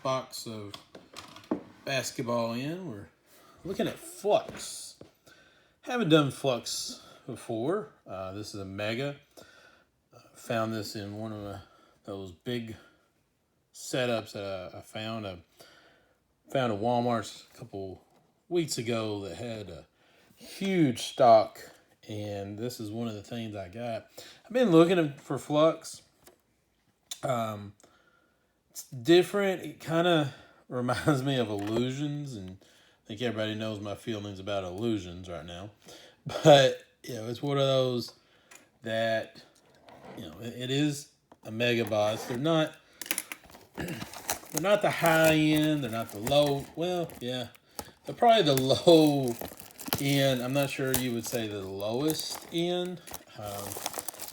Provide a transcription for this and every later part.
box of basketball in. We're looking at Flux. Haven't done Flux before. This is a Mega. Found this in one of those big setups that I found. I found a Walmart a couple weeks ago that had a huge stock, and this is one of the things I got. I've been looking for Flux. It's different. It kind of reminds me of Illusions, and I think everybody knows my feelings about Illusions right now. But it's one of those that it is a mega boss. They're not the high end. They're not the low. Well, yeah, they're probably the low end. I'm not sure you would say the lowest end.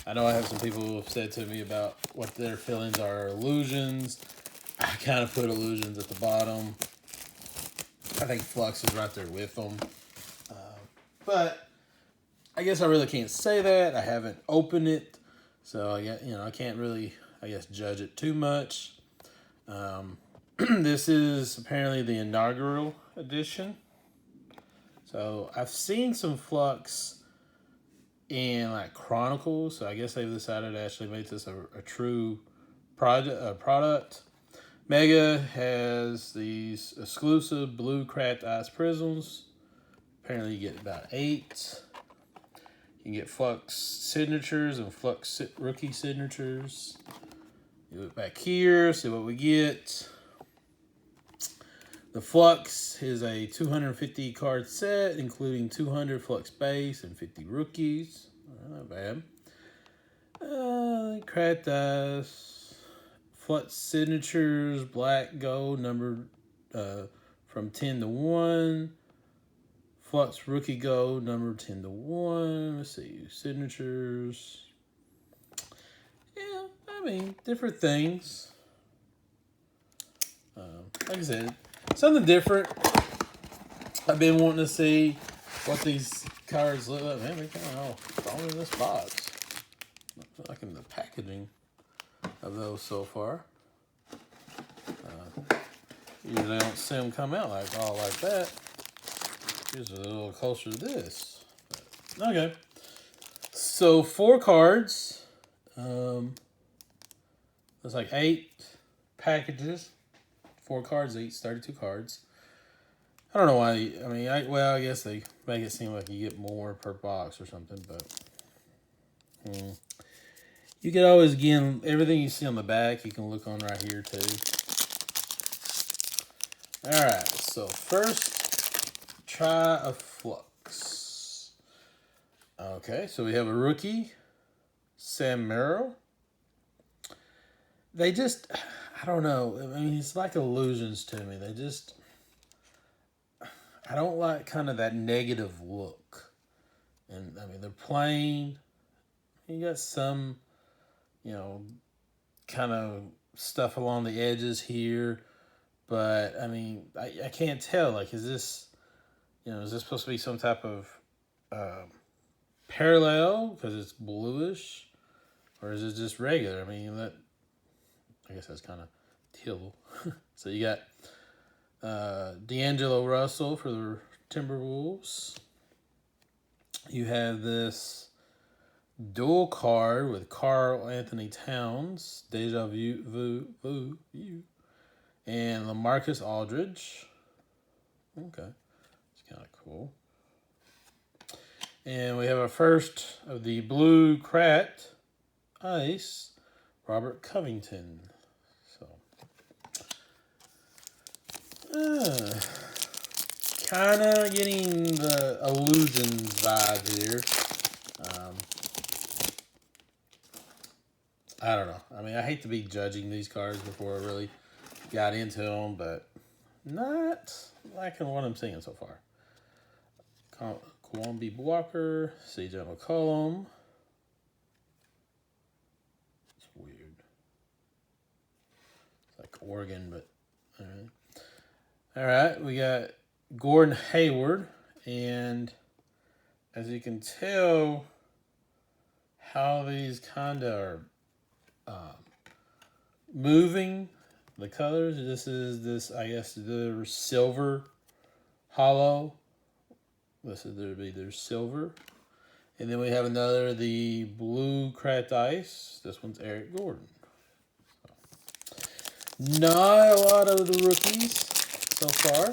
I know I have some people who have said to me about what their feelings are Illusions. I kind of put Illusions at the bottom. I think Flux is right there with them. But I guess I really can't say that. I haven't opened it. So I can't really, judge it too much. This is apparently the inaugural edition. So I've seen some Flux in like Chronicles. So I guess they've decided to actually make this a true product. Mega has these exclusive blue cracked ice prisms. Apparently you get about 8. You can get Flux signatures and Flux rookie signatures. You look back here, see what we get. The Flux is a 250 card set, including 200 Flux base and 50 rookies. Not bad. Cracked ice. Flux signatures, black, gold, numbered from 10 to 1. Flux rookie gold, numbered 10 to 1. Let's see, signatures. Yeah, different things. Like I said, something different. I've been wanting to see what these cards look like. Man, they kind of all thrown in this box. I like in the packaging of those so far. Usually I don't see them come out like that. Here's a little closer to this. But, okay. So 4 cards. There's like 8 packages. 4 cards each, 32 cards. I don't know why. I guess they make it seem like you get more per box or something, but you can always, again, everything you see on the back, you can look on right here too. All right, so first, try a Flux. Okay, so we have a rookie, Sam Merrill. They just, I don't know. It's like Illusions to me. I don't like kind of that negative look. And, they're plain. You got some, kind of stuff along the edges here. But, I can't tell. Like, is this supposed to be some type of parallel because it's bluish? Or is it just regular? I guess that's kind of teal. So you got D'Angelo Russell for the Timberwolves. You have this dual card with Karl Anthony Towns, Deja Vu, and LaMarcus Aldridge. Okay, it's kind of cool. And we have our first of the blue cracked ice, Robert Covington. Kind of getting the Illusions vibe here. I don't know. I hate to be judging these cards before I really got into them, but not liking what I'm seeing so far. Kwame Walker, CJ McCollum. It's weird. It's like Oregon, but all right. All right, we got Gordon Hayward, and as you can tell, how these kind of are moving the colors. This is this, I guess, the silver hollow. This is their silver. And then we have another, the blue cracked ice. This one's Eric Gordon. Not a lot of the rookies so far.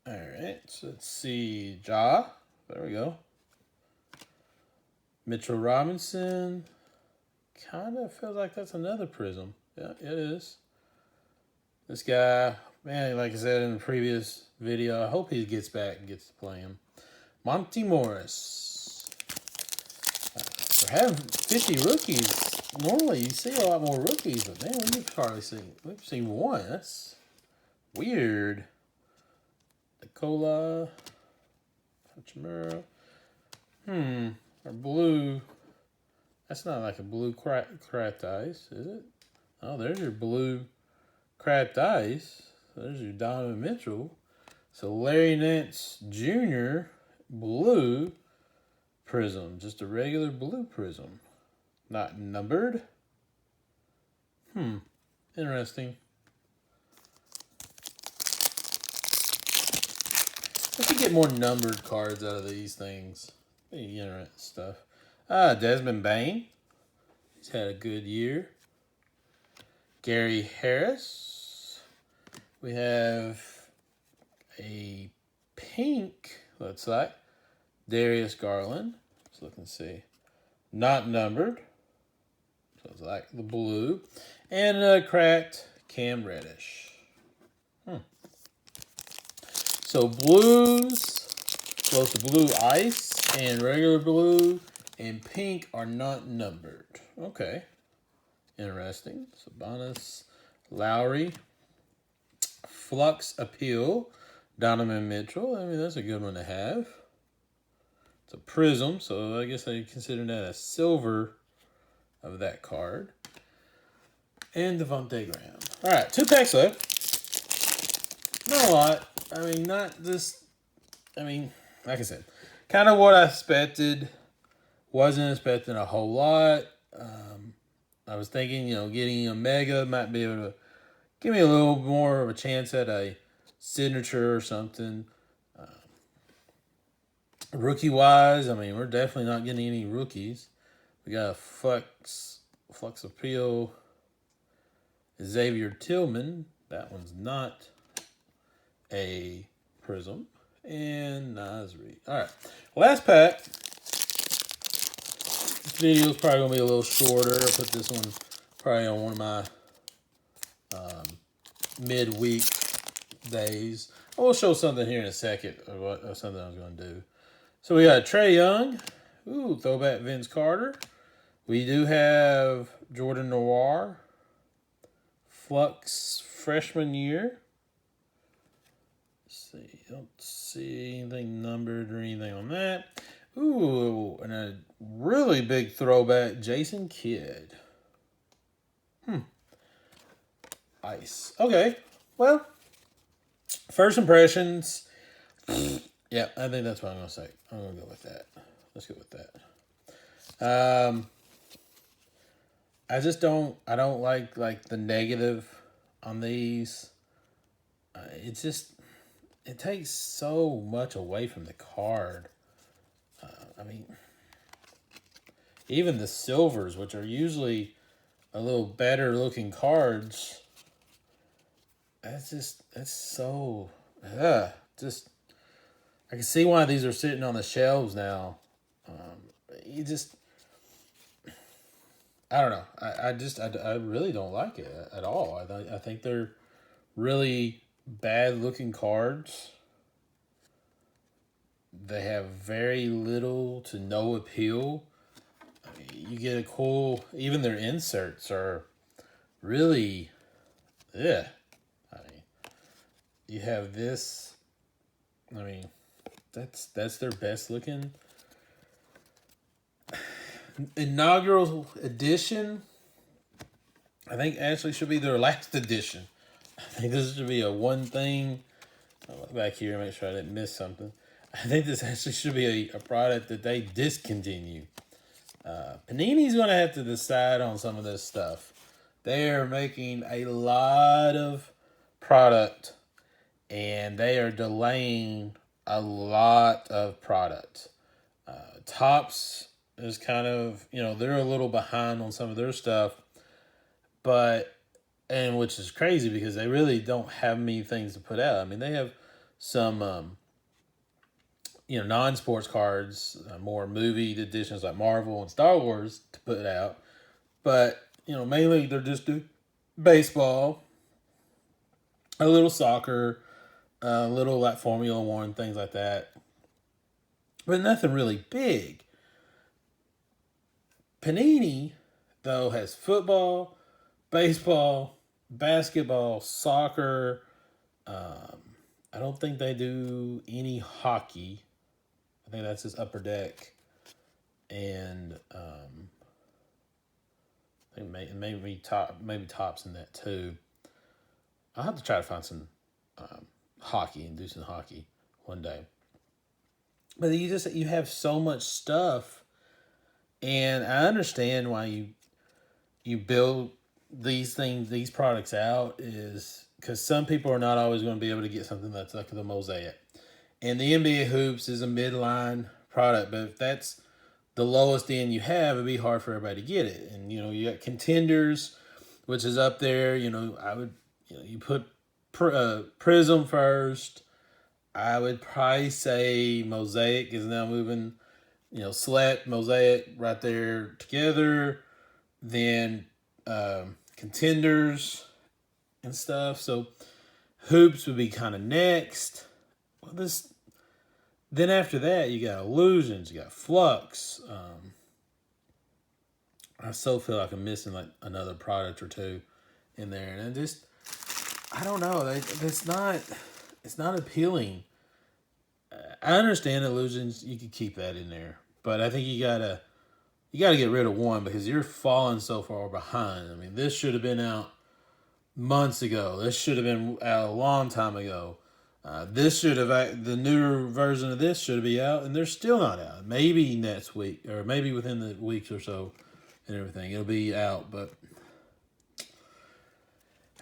All right, so let's see. Ja, there we go. Mitchell Robinson. Kind of feels like that's another Prism. Yeah, it is. This guy, man, like I said in the previous video, I hope he gets back and gets to play him. Monty Morris. For having 50 rookies, normally you see a lot more rookies, but man, we've seen one. That's weird. Nicola. Hachimura. Or blue. That's not like a blue cracked ice, is it? Oh, there's your blue cracked ice. There's your Donovan Mitchell. So Larry Nance Jr. blue Prism. Just a regular blue Prism. Not numbered. Interesting. I could get more numbered cards out of these things. Pretty interesting stuff. Desmond Bain. He's had a good year. Gary Harris. We have a pink, looks like, Darius Garland. Let's look and see. Not numbered. So it's like the blue. And a cracked Cam Reddish. So blues, close to blue ice, and regular blue and pink are not numbered. Okay. Interesting. Sabonis, Lowry, Flux Appeal, Donovan Mitchell. I mean, that's a good one to have. It's a Prism, so I guess I consider that a silver of that card. And Devontae Graham. All right, 2 packs left. Not a lot. I mean, not just... I mean, like I said, kind of what I expected. Wasn't expecting a whole lot. I was thinking, getting a Mega might be able to give me a little more of a chance at a signature or something. Rookie-wise, I mean, we're definitely not getting any rookies. We got a Flux Appeal, Xavier Tillman. That one's not a Prism. And Nasri. All right. Last pack. This video is probably going to be a little shorter. I'll put this one probably on one of my midweek days. I will show something here in a second of something I was going to do. So we got Trae Young. Ooh, throwback Vince Carter. We do have Jordan Noir. Flux freshman year. Let's see. Don't see anything numbered or anything on that. Ooh, and a really big throwback, Jason Kidd. Ice. Okay. Well, first impressions. Yeah, I think that's what I'm going to say. I'm going to go with that. Let's go with that. I don't like the negative on these. It takes so much away from the card. I mean, even the silvers, which are usually a little better looking cards, that's so, I can see why these are sitting on the shelves now. I don't know. I really don't like it at all. I think they're really bad looking cards. They have very little to no appeal. I mean, you get a cool, even their inserts are really, I mean, you have this, I mean, that's their best looking inaugural edition. I think actually should be their last edition. I think this should be a one thing. I'll look back here and make sure I didn't miss something. I think this actually should be a product that they discontinue. Panini's going to have to decide on some of this stuff. They are making a lot of product, and they are delaying a lot of product. Tops is kind of, they're a little behind on some of their stuff, but, and which is crazy because they really don't have many things to put out. I mean, they have some, non-sports cards, more movie editions like Marvel and Star Wars to put out, but, mainly they're just do baseball, a little soccer, a little like Formula One, things like that, but nothing really big. Panini, though, has football, baseball, basketball, soccer. I don't think they do any hockey. I think that's just upper deck, and I think maybe tops in that too. I'll have to try to find some hockey and do some hockey one day. But you have so much stuff, and I understand why you build these products out is because some people are not always going to be able to get something that's like the mosaic. And the NBA hoops is a midline product, but if that's the lowest end you have, it'd be hard for everybody to get it. And you got contenders, which is up there. I would you put Prism first. I would probably say Mosaic is now moving. Select Mosaic right there together. Then contenders and stuff. So hoops would be kind of next. Well, then after that you got illusions, you got flux. I still feel like I'm missing like another product or two in there, and I don't know. It's not appealing. I understand illusions. You could keep that in there, but I think you gotta get rid of one because you're falling so far behind. I mean, this should have been out months ago. This should have been out a long time ago. The newer version of this should be out, and they're still not out. Maybe next week, or maybe within the weeks or so, and everything it'll be out. But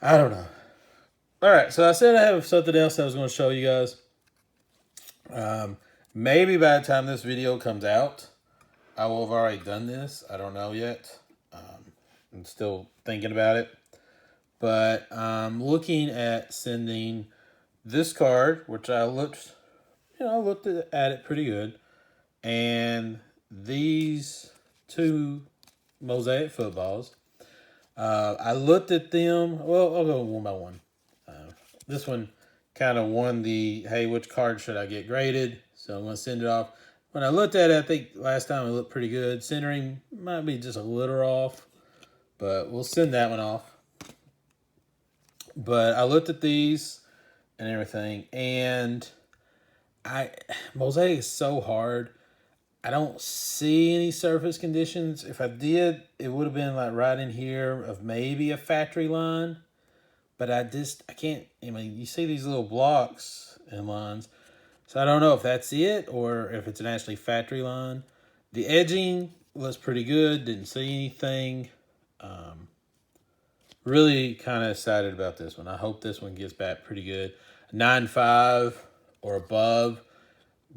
I don't know. All right, so I said I have something else I was going to show you guys. Maybe by the time this video comes out, I will have already done this. I don't know yet. I'm still thinking about it. But I'm looking at sending this card, which I looked at it pretty good, and these two mosaic footballs. I looked at them. Well, I'll go one by one. This one kind of won the, hey, which card should I get graded? So I'm going to send it off. When I looked at it, I think last time it looked pretty good. Centering might be just a little off, but we'll send that one off. But I looked at these and everything, and mosaic is so hard. I don't see any surface conditions. If I did, it would have been like right in here of maybe a factory line. But I can't, you see these little blocks and lines. So I don't know if that's it or if it's an actually factory line. The edging looks pretty good. Didn't see anything. Really kind of excited about this one. I hope this one gets back pretty good. 9.5 or above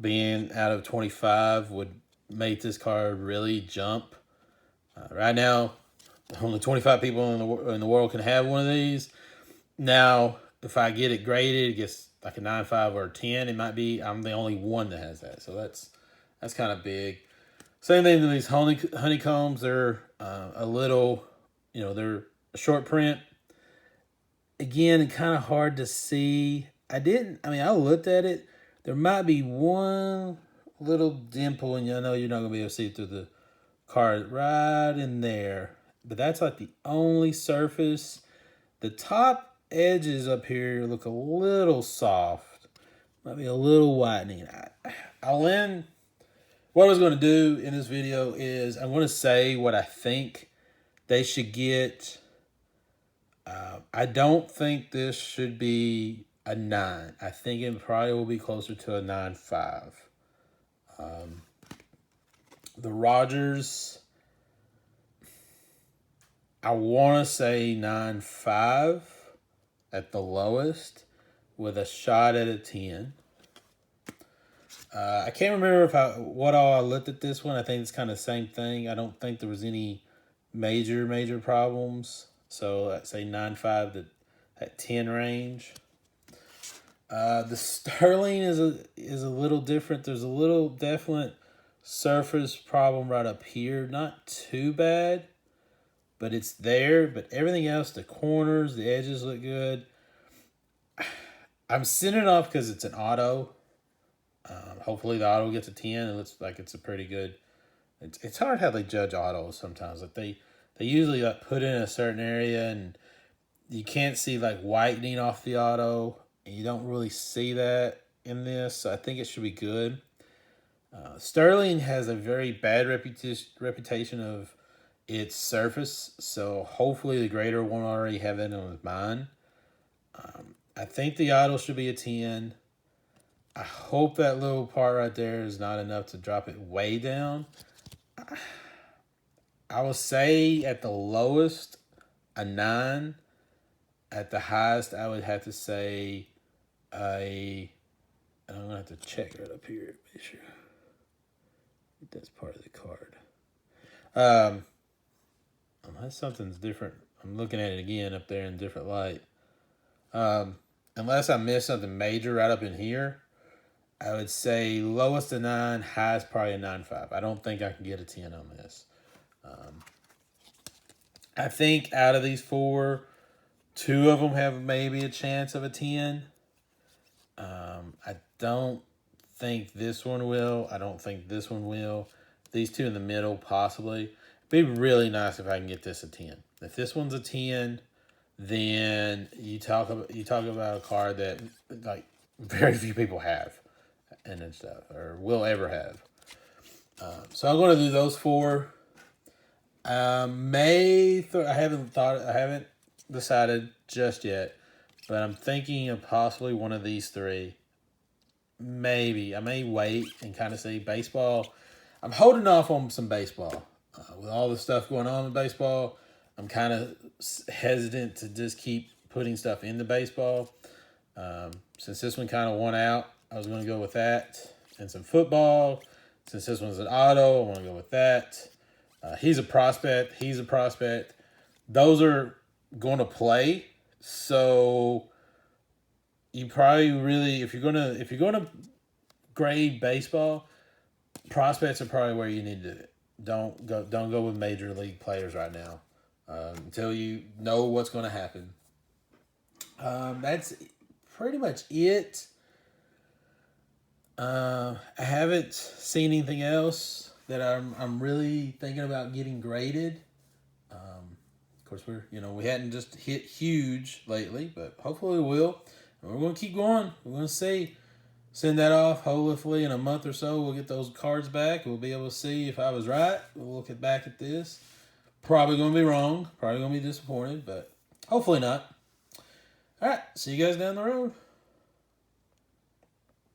being out of 25 would make this card really jump. Right now, only 25 people in the world can have one of these. Now, if I get it graded, it gets like a 9.5 or a 10. It might be I'm the only one that has that, so that's kind of big. Same thing to these honeycombs. They're a little, they're a short print. Again, kind of hard to see. I looked at it. There might be one little dimple, and I know you're not going to be able to see it through the card right in there. But that's like the only surface. The top edges up here look a little soft. Might be a little whitening. What I was going to do in this video is I'm going to say what I think they should get. I don't think this should be a 9. I think it probably will be closer to a 9.5. The Rogers, I want to say 9.5 at the lowest with a shot at a 10. I can't remember what all I looked at this one. I think it's kind of the same thing. I don't think there was any major problems. So I'd say 9.5 to that 10 range. The Sterling is a little different. There's a little definite surface problem right up here. Not too bad, but it's there. But everything else, the corners, the edges look good. I'm sending it off because it's an auto. Hopefully the auto gets a 10. It looks like it's a pretty good. It's hard how they judge autos sometimes. Like they usually like put in a certain area and you can't see like whitening off the auto. And you don't really see that in this. So I think it should be good. Sterling has a very bad reputation of its surface. So hopefully the grader won't already have that on his mind. I think the auto should be a 10. I hope that little part right there is not enough to drop it way down. I will say at the lowest, a 9. At the highest, I would have to say I'm going to have to check right up here. Make sure that's part of the card. Unless something's different. I'm looking at it again up there in a different light. Unless I missed something major right up in here, I would say lowest a 9, highest probably a 9.5. I don't think I can get a 10 on this. I think out of these 4, 2 of them have maybe a chance of a 10. I don't think this one will. I don't think this one will. These 2 in the middle, possibly. It'd be really nice if I can get this a 10. If this one's a 10, then you talk about a card that like very few people have and stuff, or will ever have. So I'm going to do those 4. I haven't decided just yet, but I'm thinking of possibly one of these 3. Maybe I may wait and kind of see baseball. I'm holding off on some baseball with all the stuff going on in baseball. I'm kind of hesitant to just keep putting stuff into baseball. Since this one kind of won out, I was going to go with that. And some football. Since this one's an auto, I want to go with that. He's a prospect. Those are going to play. So you probably really, if you're gonna grade baseball, prospects are probably where you need to do it. Don't go with major league players right now until you know what's going to happen. That's pretty much it. I haven't seen anything else that I'm really thinking about getting graded. Of course, we hadn't just hit huge lately, but hopefully we will. And we're going to keep going. We're going to see. Send that off. Hopefully in a month or so we'll get those cards back. We'll be able to see if I was right. We'll look back at this. Probably going to be wrong. Probably going to be disappointed, but hopefully not. All right. See you guys down the road.